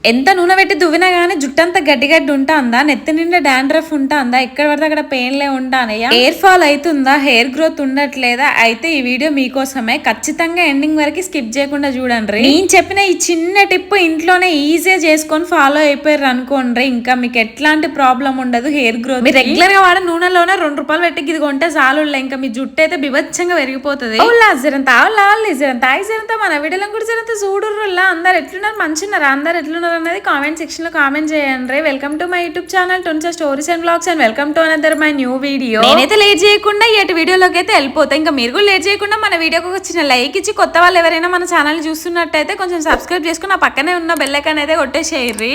ఎంత నూనె పెట్టి దువ్వినా గానీ జుట్టంతా గడ్డి గడ్డి ఉంటుందా, నెత్తి నిండా డాండ్రఫ్ ఉంటుందా, ఎక్కడ పడితే అక్కడ పెయిన్లే ఉంటానయ్యా, హెయిర్ ఫాల్ అవుతుందా, హెయిర్ గ్రోత్ ఉండట్లేదా? అయితే ఈ వీడియో మీకోసమే. ఖచ్చితంగా ఎండింగ్ వరకు స్కిప్ చేయకుండా చూడండి. నేను చెప్పిన ఈ చిన్న టిప్ ఇంట్లోనే ఈజీగా చేసుకొని ఫాలో అయిపోయారు అనుకోండి, ఇంకా మీకు ఎట్లాంటి ప్రాబ్లం ఉండదు హెయిర్ గ్రోత్. మీరు రెగ్యులర్ గా వాడే నూనెలోనే ₹2 పెట్టి ఇది కొంటే చాలు, ఇంకా మీ జుట్టు అయితే బిభత్సంగా పెరిగిపోతుంది. మన వీడియోలో కూడా జరంతా చూడుర్రులా అందరు ఎట్లున్నారు, మంచిన్నారా, అందరు ఎట్లున్నారు అనేది కామెంట్ సెక్షన్ లో కామెంట్ చేయండి. Welcome to my YouTube channel టొన్సా stories and blogs and welcome to another my new video. నేనైతే లేట్ చేయకుండా ఈ వీడియోలోకి అయితే వెళ్ళిపోతాయి. ఇంకా మీరు కూడా లేట్ చేయకుండా మన వీడియోకి ఒక చిన్న లైక్ ఇచ్చి కొత్త వాళ్ళు ఎవరైనా మన ఛానల్ చూస్తున్నట్టయితే కొంచెం సబ్స్క్రైబ్ చేసుకుని ఆ పక్కనే ఉన్న బెల్ ఐకాన్ అయితే కొట్టేసేయండి.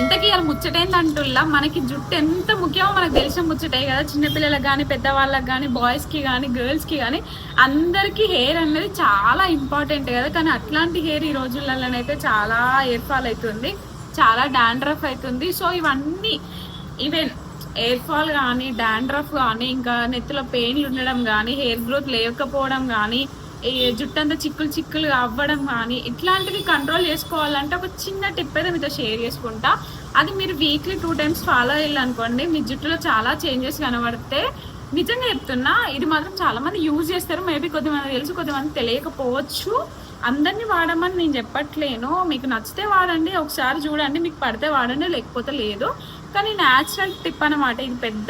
ఇంతకీ ఇలా ముచ్చటేందంటుల్లా, మనకి జుట్టు ఎంత ముఖ్యమో మనకు తెలిసిన ముచ్చటే కదా. చిన్నపిల్లలకు కానీ, పెద్దవాళ్ళకి కానీ, బాయ్స్ కి కానీ, గర్ల్స్ కి కానీ అందరికి హెయిర్ అనేది చాలా ఇంపార్టెంట్ కదా. కానీ అట్లాంటి హెయిర్ ఈ రోజులలోనైతే చాలా హెయిర్ ఫాల్ అవుతుంది, చాలా డాండ్రఫ్ అవుతుంది. సో ఇవన్నీ ఈవెన్ హెయిర్ ఫాల్ కానీ, డాండ్రఫ్ కానీ, ఇంకా నెత్తిలో పెయిన్లు ఉండడం కానీ, హెయిర్ గ్రోత్ లేకపోవడం కానీ, జుట్టంతా చిక్కులు చిక్కులు అవ్వడం కానీ, ఇట్లాంటివి కంట్రోల్ చేసుకోవాలంటే ఒక చిన్న టిప్ అయితే మీతో షేర్ చేసుకుంటా. అది మీరు వీక్లీ 2 times ఫాలో అయ్యాలనుకోండి, మీ జుట్టులో చాలా చేంజెస్ కనబడితే నిజంగా చెప్తున్నా, ఇది మాత్రం చాలా మంది యూజ్ చేస్తారు. మేబీ కొద్దిమంది తెలుసు, కొద్దిమంది తెలియకపోవచ్చు. అందరినీ వాడమని నేను చెప్పట్లేను, మీకు నచ్చితే వాడండి, ఒకసారి చూడండి, మీకు పడితే వాడండి, లేకపోతే లేదు. కానీ న్యాచురల్ టిప్ అనమాట, ఇది పెద్ద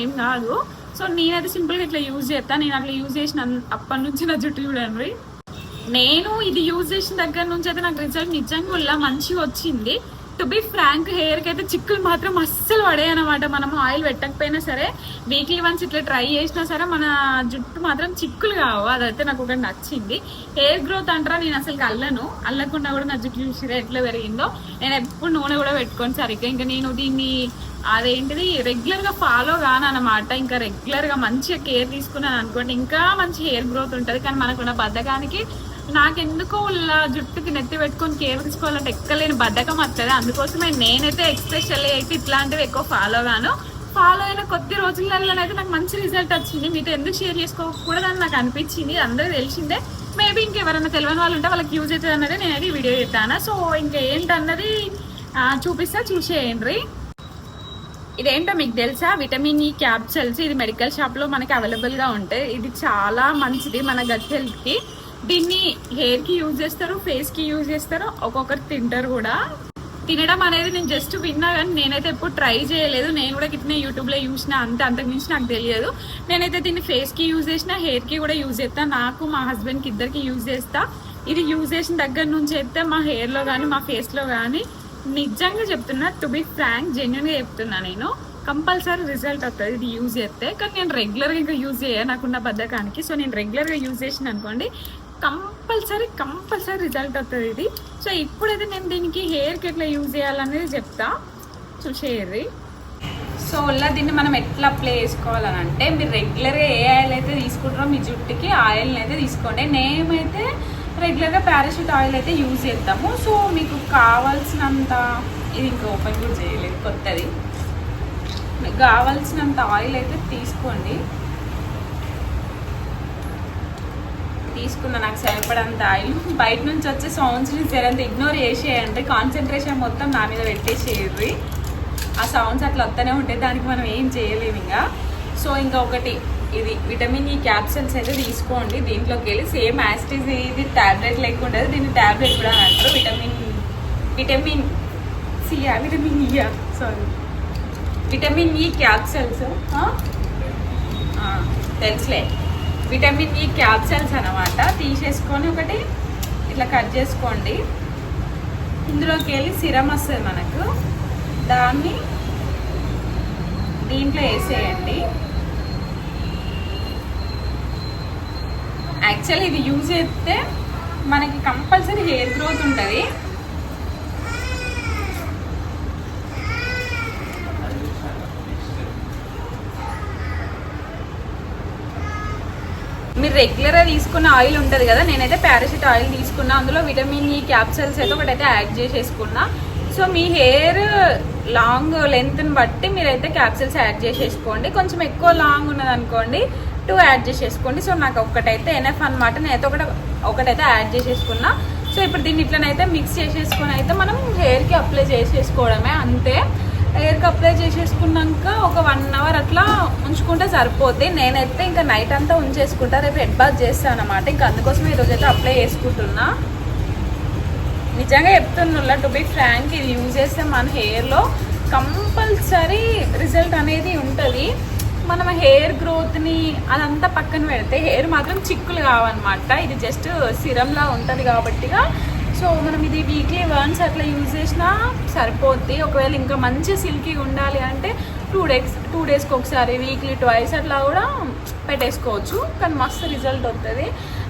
ఏం కాదు. సో నేనైతే సింపుల్గా ఇట్లా యూజ్ చేస్తాను. నేను అట్లా యూజ్ చేసిన అప్పటి నుంచి నా జుట్టు చూడండి. నేను ఇది యూజ్ చేసిన దగ్గర నుంచి అయితే నాకు రిజల్ట్ నిజంగా మంచిగా వచ్చింది. టు బి ఫ్రాంక్, హెయిర్కి అయితే చిక్కులు మాత్రం అస్సలు పడాయి అనమాట. మనం ఆయిల్ పెట్టకపోయినా సరే, వీక్లీ వన్స్ ఇట్లా ట్రై చేసినా సరే మన జుట్టు మాత్రం చిక్కులు కావు. అదైతే నాకు ఒకటి నచ్చింది. హెయిర్ గ్రోత్ అంటారా, నేను అసలు అల్లకుండా కూడా నా జుట్టు చూసి ఎట్లా పెరిగిందో. నేను ఎప్పుడు నూనె కూడా పెట్టుకొని సరిగ్గా, ఇంకా నేను దీన్ని అదేంటిది రెగ్యులర్గా ఫాలో కానమాట. ఇంకా రెగ్యులర్గా మంచిగా కేర్ తీసుకున్నాను అనుకోండి, ఇంకా మంచి హెయిర్ గ్రోత్ ఉంటుంది. కానీ మనకున్న బద్ధకానికి నాకెందుకో జుట్టుకి నెత్తి పెట్టుకొని కేర్ తీసుకోవాలంటే ఎక్కలేని బద్ధకం వస్తుంది. అందుకోసమే నేనైతే ఎక్స్పెషల్లీ అయితే ఇట్లాంటివి ఎక్కువ ఫాలో అయిన కొద్ది రోజులలోనైతే నాకు మంచి రిజల్ట్ వచ్చింది. మీతో ఎందుకు షేర్ చేసుకోకూడదని నాకు అనిపించింది. అందరూ తెలిసిందే, మేబీ ఇంకెవరైనా తెలియని వాళ్ళు ఉంటే వాళ్ళకి యూజ్ అవుతుంది అన్నది నేనైతే వీడియో చేస్తాను. సో ఇంకా ఏంటన్నది చూపిస్తా, చూసేయండి. ఇదేంటో మీకు తెలుసా, విటమిన్ ఈ క్యాప్సూల్స్. ఇది మెడికల్ షాప్లో మనకి అవైలబుల్గా ఉంటాయి. ఇది చాలా మంచిది మన గట్ హెల్త్కి. దీన్ని హెయిర్కి యూజ్ చేస్తారు, ఫేస్కి యూజ్ చేస్తారు, ఒక్కొక్కరు తింటారు కూడా. తినడం అనేది నేను జస్ట్ విన్నా, కానీ నేనైతే ఎప్పుడు ట్రై చేయలేదు. నేను కూడా ఇట్లా యూట్యూబ్లో చూసిన, అంతకు మించి నాకు తెలియదు. నేనైతే దీన్ని ఫేస్కి యూజ్ చేసిన, హెయిర్కి కూడా యూజ్ చేస్తాను. నాకు మా హస్బెండ్కి ఇద్దరికి యూజ్ చేస్తా. ఇది యూజ్ చేసిన దగ్గర నుంచి అయితే మా హెయిర్లో కానీ, మా ఫేస్లో కానీ నిజంగా చెప్తున్నా, టు బి ఫ్రాంక్, జెన్యున్గా చెప్తున్నా, నేను కంపల్సరీ రిజల్ట్ వస్తుంది ఇది యూజ్ చేస్తే. కానీ నేను రెగ్యులర్గా ఇంకా యూజ్ చేయను నాకున్న బద్ధకానికి. సో నేను రెగ్యులర్గా యూజ్ చేసిన అనుకోండి, కంపల్సరీ రిజల్ట్ వస్తుంది ఇది. సో ఇప్పుడైతే నేను దీనికి హెయిర్కి ఎట్లా యూజ్ చేయాలనేది చెప్తా, చూసేయండి. సో దీన్ని మనం ఎట్లా అప్లై చేసుకోవాలని అంటే, మీరు రెగ్యులర్గా ఏ ఆయిల్ అయితే తీసుకుంటారో మీ జుట్టుకి ఆయిల్ని అయితే తీసుకోండి. నేమైతే రెగ్యులర్గా పారాషూట్ ఆయిల్ అయితే యూజ్ చేద్దాము. సో మీకు కావాల్సినంత, ఇది ఇంకా ఓపెన్ కూడా చేయలేదు కొత్తది, మీకు కావాల్సినంత ఆయిల్ అయితే తీసుకోండి. తీసుకున్న నాకు సరిపడంత ఆయిల్. బయట నుంచి వచ్చే సౌండ్స్ని సరంత ఇగ్నోర్ చేసేయండి, కాన్సన్ట్రేషన్ మొత్తం నా మీద పెట్టేసేయండి. ఆ సౌండ్స్ అట్లా వస్తూనే ఉంటాయి, దానికి మనం ఏం చేయలేము ఇంకా. సో ఇంకా ఒకటి, ఇది విటమిన్ ఈ క్యాప్సూల్స్ అయితే తీసుకోండి. దీంట్లోకి వెళ్ళి సేమ్ యాస్టిజ్, ఇది ట్యాబ్లెట్ లెక్క ఉంటుంది, దీన్ని ట్యాబ్లెట్ కూడా అంటారు. విటమిన్ ఈ క్యాప్సూల్స్ తెలుసులే, విటమిన్ ఈ క్యాప్సూల్స్ అనమాట. తీసేసుకొని ఒకటి ఇట్లా కట్ చేసుకోండి. ఇందులోకి వెళ్ళి సిరం వస్తుంది మనకు, దాన్ని దీంట్లో వేసేయండి. యాక్చువల్లీ ఇది యూజ్ చేస్తే మనకి కంపల్సరీ హెయిర్ గ్రోత్ ఉంటుంది. మీరు రెగ్యులర్గా తీసుకున్న ఆయిల్ ఉంటుంది కదా, నేనైతే పారాషూట్ ఆయిల్ తీసుకున్నా. అందులో విటమిన్ ఈ క్యాప్సూల్స్ అయితే ఒకటైతే యాడ్ చేసేసుకున్నా. సో మీ హెయిర్ లాంగ్ లెంత్ని బట్టి మీరైతే క్యాప్సూల్స్ యాడ్ చేసేసుకోండి. కొంచెం ఎక్కువ లాంగ్ ఉన్నది అనుకోండి 2 యాడ్ చేసేసుకోండి. సో నాకు ఒకటైతే ఎనఫ్ అనమాట, నేనైతే ఒకటైతే యాడ్ చేసేసుకున్నా. సో ఇప్పుడు దీన్ని ఇట్లనైతే మిక్స్ చేసేసుకొని అయితే మనం హెయిర్కి అప్లై చేసేసుకోవడమే, అంతే. హెయిర్కి అప్లై చేసేసుకున్నాక ఒక 1 అవర్ అట్లా ఉంచుకుంటే సరిపోద్ది. నేనైతే ఇంకా నైట్ అంతా ఉంచేసుకుంటా, రేపు హెడ్ బాత్ చేస్తాను అనమాట. ఇంకా అందుకోసం ఈరోజైతే అప్లై చేసుకుంటున్నా. నిజంగా చెప్తున్నా, టు బి ఫ్రాంక్, ఇది యూజ్ చేస్తే మన హెయిర్లో కంపల్సరీ రిజల్ట్ అనేది ఉంటుంది. మనం హెయిర్ గ్రోత్ని అదంతా పక్కన పెడితే హెయిర్ మాత్రం చిక్కులు కావన్నమాట. ఇది జస్ట్ సిరంలా ఉంటుంది కాబట్టిగా, సో మనం ఇది వీక్లీ వన్స్ అట్లా యూజ్ చేసినా సరిపోద్ది. ఒకవేళ ఇంకా మంచి సిల్కీ ఉండాలి అంటే 2 డేస్కి ఒకసారి, వీక్లీ 2 అట్లా కూడా పెట్టేసుకోవచ్చు. కానీ మస్తు రిజల్ట్ వస్తుంది.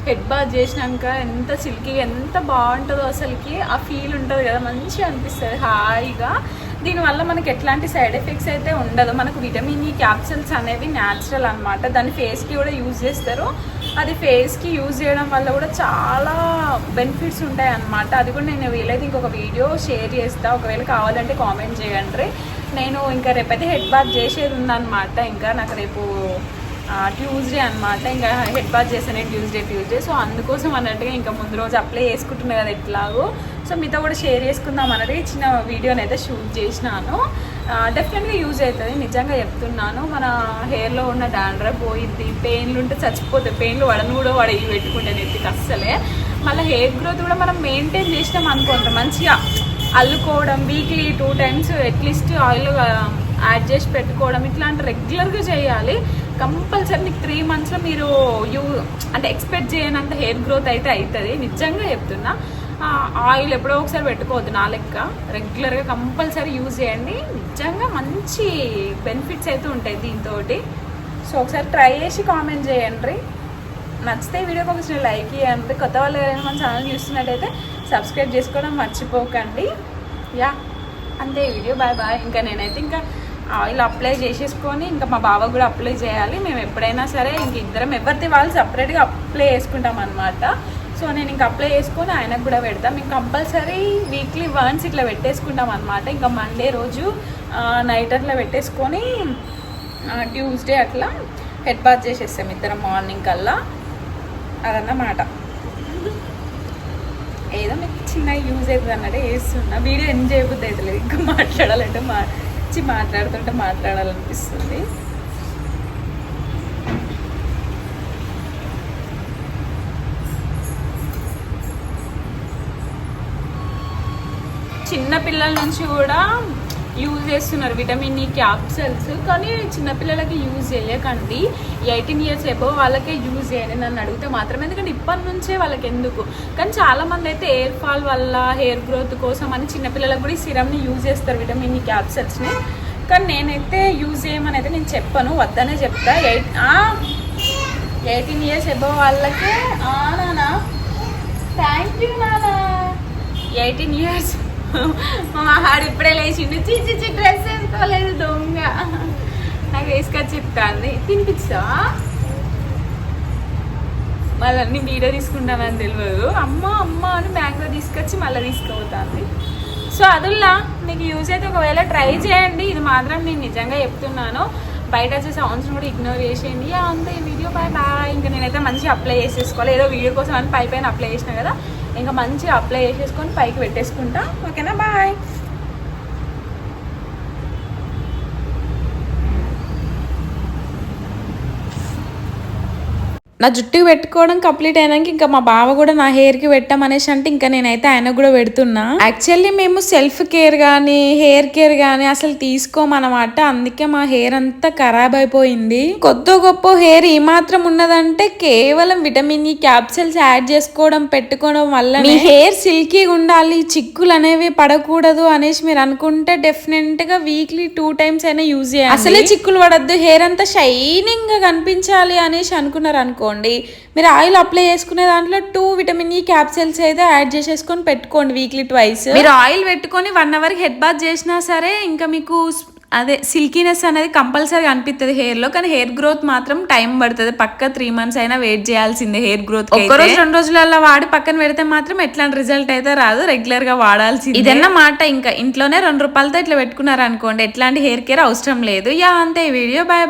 హెడ్ బాత్ చేసినాక ఎంత సిల్కీ, ఎంత బాగుంటుందో అసలుకి. ఆ ఫీల్ ఉంటుంది కదా, మంచిగా అనిపిస్తుంది హాయిగా. దీనివల్ల మనకి ఎట్లాంటి సైడ్ ఎఫెక్ట్స్ అయితే ఉండదు. మనకు విటమిన్ ఈ క్యాప్సూల్స్ అనేవి న్యాచురల్ అనమాట. దాన్ని ఫేస్కి కూడా యూజ్ చేస్తారు. అది ఫేస్కి యూజ్ చేయడం వల్ల కూడా చాలా బెనిఫిట్స్ ఉంటాయి అన్నమాట. అది కూడా నేను వీలైతే ఇంకొక వీడియో షేర్ చేస్తాను, ఒకవేళ కావాలంటే కామెంట్ చేయండి. నేను ఇంకా రేపైతే హెడ్ బాత్ చేసేది ఉందన్నమాట. ఇంకా నాకు రేపు ట్యూస్డే అనమాట. ఇంకా హెడ్ బాత్ చేస్తాను ట్యూస్డే. సో అందుకోసం అన్నట్టుగా ఇంకా ముందు రోజు అప్లై చేసుకుంటున్నా కదా ఎట్లాగో, సో మీతో కూడా షేర్ చేసుకుందాం అన్నట్టుగా చిన్న వీడియోని అయితే షూట్ చేసినాను. డెఫినెట్గా యూజ్ అవుతుంది, నిజంగా చెప్తున్నాను. మన హెయిర్లో ఉన్న డాండ్రఫ్ పోయిద్ది, పెయిన్లు ఉంటే చచ్చిపోతాయి. పెయిన్లు వడను కూడా ఇవి పెట్టుకుంటే నెత్తికి అస్సలే. మళ్ళీ హెయిర్ గ్రోత్ కూడా మనం మెయింటైన్ చేసినాం అనుకుంటాం, మంచిగా అల్లుకోవడం, weekly 2 times at least oil add చేసి పెట్టుకోవడం, ఇట్లాంటి రెగ్యులర్గా చేయాలి. కంపల్సరీ మీకు 3 monthsలో మీరు అంటే ఎక్స్పెక్ట్ చేయనంత హెయిర్ గ్రోత్ అయితే అవుతుంది. నిజంగా చెప్తున్నా. ఆయిల్ ఎప్పుడో ఒకసారి పెట్టుకోవద్దు, నా లెక్క రెగ్యులర్గా కంపల్సరీ యూజ్ చేయండి. నిజంగా మంచి బెనిఫిట్స్ అయితే ఉంటాయి దీంతో. సో ఒకసారి ట్రై చేసి కామెంట్ చేయండి. నచ్చితే వీడియోకి ఒక లైక్ ఇవ్వండి. కొత్త వాళ్ళు ఎవరైనా మన ఛానల్ చూస్తున్నట్టయితే సబ్స్క్రైబ్ చేసుకోవడం మర్చిపోకండి. యా, అంతే వీడియో. బాయ్. ఇంకా నేనైతే ఇంకా ఆయిల్ అప్లై చేసేసుకొని ఇంకా మా బావ కూడా అప్లై చేయాలి. మేము ఎప్పుడైనా సరే ఇంక ఇద్దరం ఎవరిది వాళ్ళు సపరేట్గా అప్లై చేసుకుంటాం అనమాట. సో నేను ఇంకా అప్లై చేసుకొని ఆయనకు కూడా పెడతాం. మేము కంపల్సరీ వీక్లీ వన్స్ ఇట్లా పెట్టేసుకుంటాం అనమాట. ఇంకా మండే రోజు నైట్ అట్లా పెట్టేసుకొని ట్యూస్డే అట్లా హెడ్ బాత్ చేసేస్తాం ఇద్దరం మార్నింగ్ కల్లా. అదన్నమాట. ఏదో మీకు చిన్న యూజ్ అవుతుంది అన్నట్టు వేస్తున్నా. వీడియో ఎంజాయ్ అయిపోద్ది అవుతలేదు, ఇంకా మాట్లాడాలంటే మాట్లాడుతుంటే మాట్లాడాలనిపిస్తుంది. చిన్న పిల్లల నుంచి కూడా యూజ్ చేస్తున్నారు విటమిన్ ఈ క్యాప్సూల్స్. కానీ చిన్నపిల్లలకి యూజ్ చేయకండి, 18 years అబోవ్ వాళ్ళకే యూజ్ చేయండి నన్ను అడిగితే మాత్రం. ఎందుకంటే ఇప్పటి నుంచే వాళ్ళకి ఎందుకు. కానీ చాలామంది అయితే హెయిర్ ఫాల్ వల్ల, హెయిర్ గ్రోత్ కోసం అని చిన్నపిల్లలకు కూడా ఈ సిరమ్ని యూజ్ చేస్తారు, విటమిన్ ఈ క్యాప్సూల్స్ని. కానీ నేనైతే యూజ్ చేయమని అయితే నేను చెప్పను, వద్దనే చెప్తా. 18 years అబోవ్ వాళ్ళకే. నానా థ్యాంక్ యూ నానా. 18 years మా ఆడు ఇప్పుడే లేచిండు. చిచ్చి డ్రెస్ వేసుకోలేదు దొంగ, నాకు వేసుకొచ్చి చెప్తాంది. తినిపిస్తా మళ్ళీ అన్ని వీడియో తీసుకుంటానని తెలియదు. అమ్మ అని బ్యాంక్లో తీసుకొచ్చి మళ్ళీ తీసుకుపోతుంది. సో అదుల్లా మీకు యూజ్ అయితే ఒకవేళ ట్రై చేయండి. ఇది మాత్రం నేను నిజంగా చెప్తున్నాను. బయట వచ్చే సౌండ్స్ కూడా ఇగ్నోర్ చేసేయండి. అంతే ఈ వీడియో. బాయ్. ఇంకా నేనైతే మంచిగా అప్లై చేసేసుకోవాలి. ఏదో వీడియో కోసం అని పైన అప్లై చేసిన కదా, ఇంకా మంచిగా అప్లై చేసేసుకొని పైకి పెట్టేసుకుంటా. ఓకేనా, బాయ్. నా జుట్టుకి పెట్టుకోవడం కంప్లీట్ అయినాక ఇంకా మా బావ కూడా నా హెయిర్కి పెట్టమనేసి అంటే ఇంకా నేనైతే ఆయనకు కూడా పెడుతున్నా. యాక్చువల్లీ మేము సెల్ఫ్ కేర్ కానీ హెయిర్ కేర్ కానీ అసలు తీసుకోమన్నమాట. అందుకే మా హెయిర్ అంతా ఖరాబ్ అయిపోయింది. కొద్ది గొప్ప హెయిర్ ఈ మాత్రం ఉన్నదంటే కేవలం విటమిన్ ఈ క్యాప్సూల్స్ యాడ్ చేసుకోవడం పెట్టుకోవడం వల్ల. మీ హెయిర్ సిల్కీగా ఉండాలి, చిక్కులు అనేవి పడకూడదు అనేసి మీరు అనుకుంటే డెఫినెట్ గా వీక్లీ 2 times అయినా యూజ్ చేయాలి. అసలే చిక్కులు పడద్దు, హెయిర్ అంతా షైనింగ్ గా కనిపించాలి అనేసి అనుకున్నారు అనుకో, మీరు ఆయిల్ అప్లై చేసుకునే దాంట్లో 2 విటమిన్ ఈ క్యాప్సూల్స్ అయితే యాడ్ చేసేసుకొని పెట్టుకోండి వీక్లీ 2 మీరు ఆయిల్ పెట్టుకొని 1 hour హెడ్ బాత్ చేసినా సరే ఇంకా మీకు అదే సిల్కీనెస్ అనేది కంపల్సరీ అనిపిస్తుంది హెయిర్ లో. కానీ హెయిర్ గ్రోత్ మాత్రం టైం పడుతుంది. పక్క 3 months అయినా వెయిట్ చేయాల్సిందే హెయిర్ గ్రోత్. ఒక్కరోజు 2 రోజులలో వాడి పక్కన పెడితే మాత్రం ఎట్లాంటి రిజల్ట్ అయితే రాదు, రెగ్యులర్ గా వాడాల్సింది. ఇదన్నమాట. ఇంకా ఇంట్లోనే 2 రూపాయలతో ఇట్లా పెట్టుకున్నారు అనుకోండి, ఎట్లాంటి హెయిర్ కేర్ అవసరం లేదు. అంతే వీడియో. బాయ్.